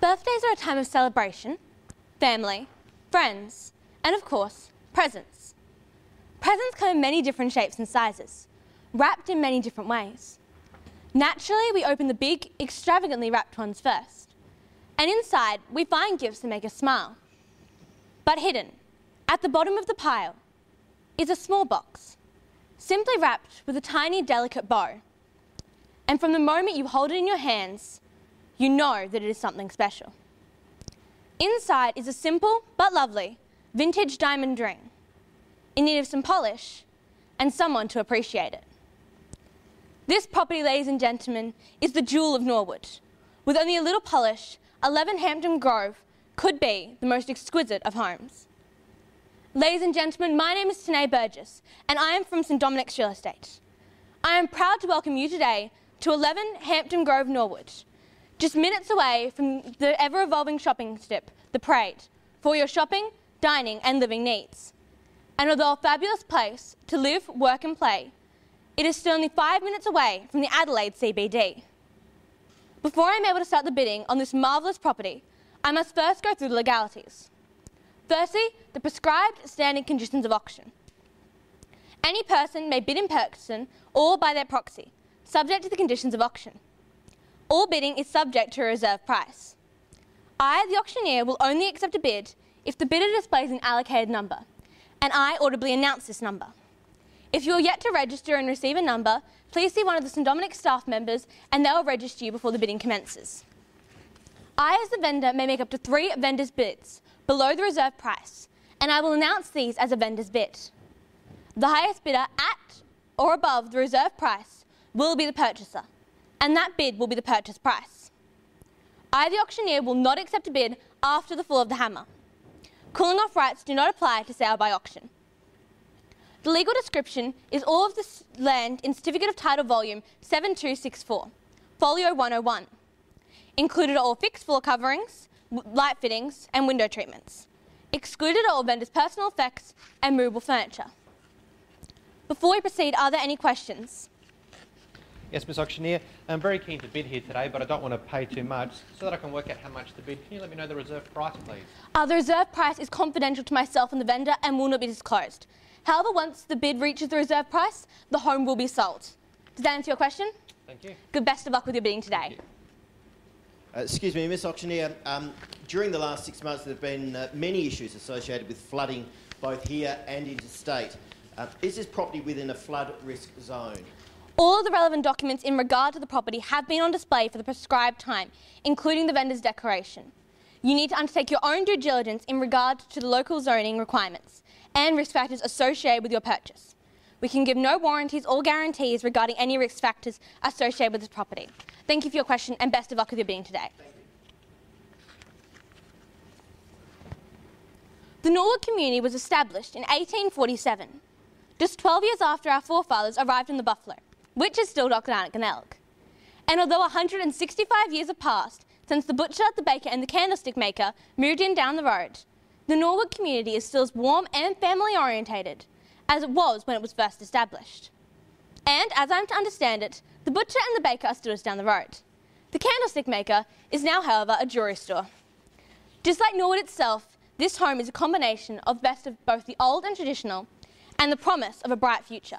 Birthdays are a time of celebration, family, friends, and of course, presents. Presents come in many different shapes and sizes, wrapped in many different ways. Naturally, we open the big, extravagantly wrapped ones first, and inside we find gifts that make us smile. But hidden, at the bottom of the pile, is a small box, simply wrapped with a tiny, delicate bow. And from the moment you hold it in your hands, you know that it is something special. Inside is a simple but lovely vintage diamond ring, in need of some polish and someone to appreciate it. This property, ladies and gentlemen, is the jewel of Norwood. With only a little polish, 11 Hampton Grove could be the most exquisite of homes. Ladies and gentlemen, my name is Tennay Burgess, and I am from St Dominic's Real Estate. I am proud to welcome you today to 11 Hampton Grove, Norwood, just minutes away from the ever-evolving shopping strip, the Parade, for your shopping, dining and living needs. And although a fabulous place to live, work and play, it is still only 5 minutes away from the Adelaide CBD. Before I am able to start the bidding on this marvellous property, I must first go through the legalities. Firstly, the prescribed standing conditions of auction. Any person may bid in person or by their proxy, subject to the conditions of auction. All bidding is subject to a reserve price. I, the auctioneer, will only accept a bid if the bidder displays an allocated number, and I audibly announce this number. If you are yet to register and receive a number, please see one of the St Dominic staff members and they will register you before the bidding commences. I, as the vendor, may make up to 3 vendors' bids below the reserve price, and I will announce these as a vendor's bid. The highest bidder at or above the reserve price will be the purchaser, and that bid will be the purchase price. I, the auctioneer, will not accept a bid after the fall of the hammer. Cooling off rights do not apply to sale by auction. The legal description is all of the land in Certificate of Title Volume 7264, Folio 101. Included are all fixed floor coverings, light fittings and window treatments. Excluded are all vendors' personal effects and movable furniture. Before we proceed, are there any questions? Yes, Ms Auctioneer. I'm very keen to bid here today, but I don't want to pay too much. So that I can work out how much to bid, can you let me know the reserve price, please? The reserve price is confidential to myself and the vendor and will not be disclosed. However, once the bid reaches the reserve price, the home will be sold. Does that answer your question? Thank you. Good, best of luck with your bidding today. Excuse me, Ms Auctioneer, during the last 6 months there have been many issues associated with flooding both here and interstate. Is this property within a flood risk zone? All of the relevant documents in regard to the property have been on display for the prescribed time, including the vendor's declaration. You need to undertake your own due diligence in regard to the local zoning requirements and risk factors associated with your purchase. We can give no warranties or guarantees regarding any risk factors associated with this property. Thank you for your question and best of luck with your bidding today. The Norwood community was established in 1847, just 12 years after our forefathers arrived in the Buffalo, which is still Dr. Elk. And although 165 years have passed since the butcher, the baker and the candlestick maker moved in down the road, the Norwood community is still as warm and family orientated as it was when it was first established. And as I'm to understand it, the butcher and the baker are still just down the road. The candlestick maker is now, however, a jewellery store. Just like Norwood itself, this home is a combination of best of both the old and traditional and the promise of a bright future.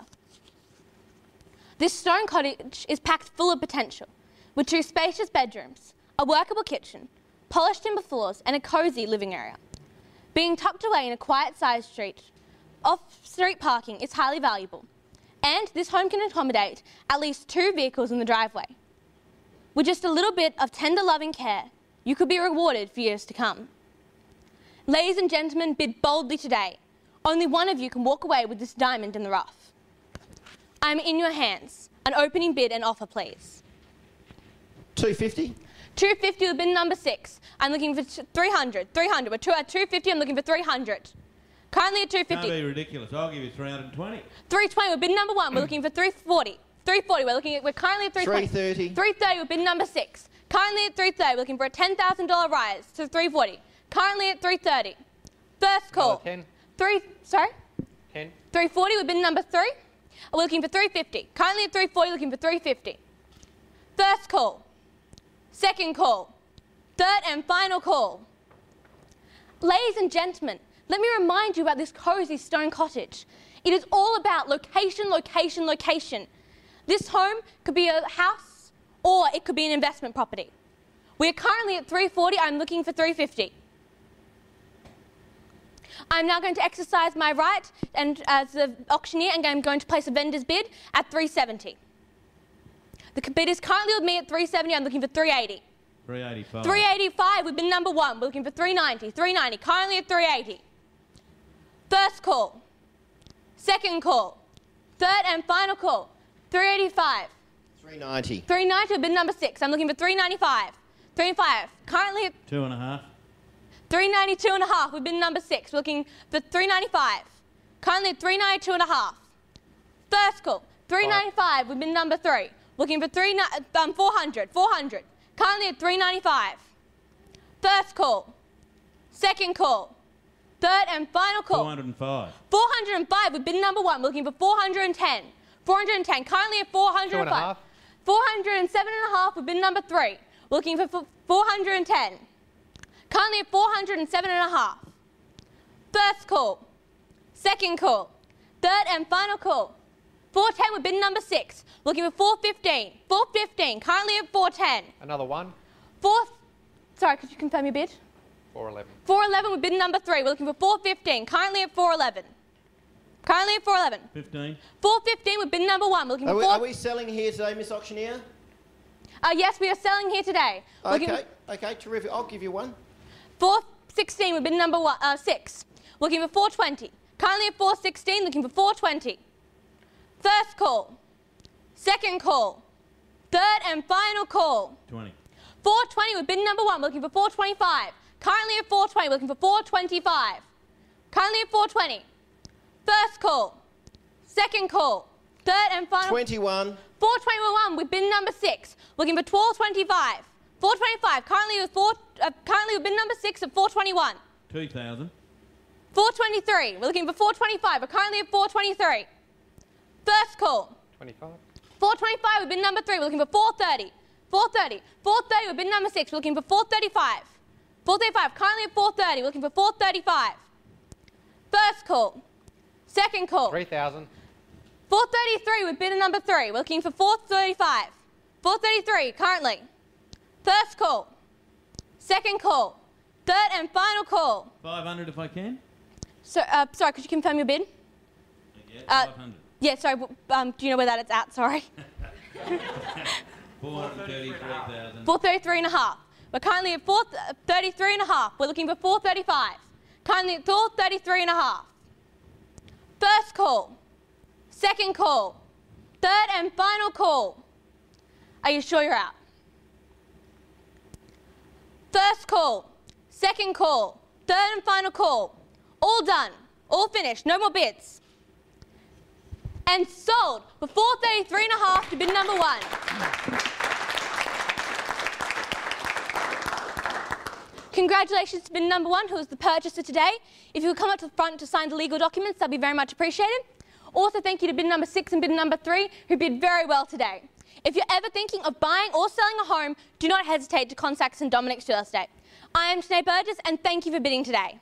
This stone cottage is packed full of potential, with 2 spacious bedrooms, a workable kitchen, polished timber floors and a cosy living area. Being tucked away in a quiet side street, off-street parking is highly valuable, and this home can accommodate at least 2 vehicles in the driveway. With just a little bit of tender loving care, you could be rewarded for years to come. Ladies and gentlemen, bid boldly today. Only one of you can walk away with this diamond in the rough. I'm in your hands. An opening bid and offer, please. 250? 250 with bid number 6. I'm looking for 300. 300. We're at 250. I'm looking for 300. Currently at 250. Can't be ridiculous. I'll give you 320. 320 with bid number 1. We're looking for 340. 340. We're currently at 320. 330. 330 with bid number 6. Currently at 330. We're looking for a $10,000 rise to 340. Currently at 330. First call. 10. 10. 340 with bid number 3. We're looking for 350. Currently at 340, looking for 350. First call. Second call. Third and final call. Ladies and gentlemen, let me remind you about this cosy stone cottage. It is all about location, location, location. This home could be a house or it could be an investment property. We are currently at $340. I'm looking for $350. I'm now going to exercise my right and as the auctioneer, and I'm going to place a vendor's bid at $370. The bid is currently with me at $370. I'm looking for $380. $385. $385 with bid number 1. We're looking for $390. $390, currently at $380. First call. Second call. Third and final call. $385. $390. $390 with bid number 6. I'm looking for $395. $395, currently at 2.5. $392.5 with bid number 6. We're looking for $395. Currently at $392.5. First call. $395 with bid number 3. Looking for $400. $400. Currently at $395. First call. Second call. Third and final call. $405. $405 with bid number 1. We're looking for $410. $410. Currently at $405. $407.5 with bid number 3. We're looking for $410. Currently at $407.5. First call. Second call. Third and final call. $410 with bid number 6. Looking for $415. $415. Currently at $410. Another one. Sorry, could you confirm your bid? $411. $411 with bid number 3. We're looking for $415. Currently at $411. Currently at $411. 15. $415 with bid number 1. We're looking for Are we selling here today, Miss Auctioneer? Yes, we are selling here today. Okay, terrific. I'll give you one. $416 with bid number 6. Looking for $420. Currently at $416, looking for $420. First call. Second call. Third and final call. 20. $420 with bid number 1. Looking for $425. Currently at $420, looking for $425. Currently at $420. First call. Second call. Third and final. 21. $421 with bid number 6. Looking for $425. $425. Currently with bid number 6 at $421. 2,000. $423. We're looking for $425. We're currently at $423. First call. 25. $425 with bid number 3. We're looking for $430. $430. $430 with bid number 6. We're looking for $435. $435. Currently at $430. We're looking for $435. First call. Second call. 3,000. $433 with bidder number 3. We're looking for $435. $433 currently. First call. Second call. Third and final call. 500 if I can. So, sorry, could you confirm your bid? Yeah, 500. Yeah, sorry. Do you know where that it's at? Sorry. 433,000. 433.5. We're currently at 433.5. We're looking for 435. Currently at 433.5. First call. Second call. Third and final call. Are you sure you're out? First call. Second call. Third and final call. All done. All finished. No more bids. And sold for $433.5 to bid number 1. Congratulations to bid number 1, who is the purchaser today. If you would come up to the front to sign the legal documents, that'd be very much appreciated. Also, thank you to bid number 6 and bid number 3, who bid very well today. If you're ever thinking of buying or selling a home, do not hesitate to contact St Dominic's Real Estate. I am Tennay Burgess, and thank you for bidding today.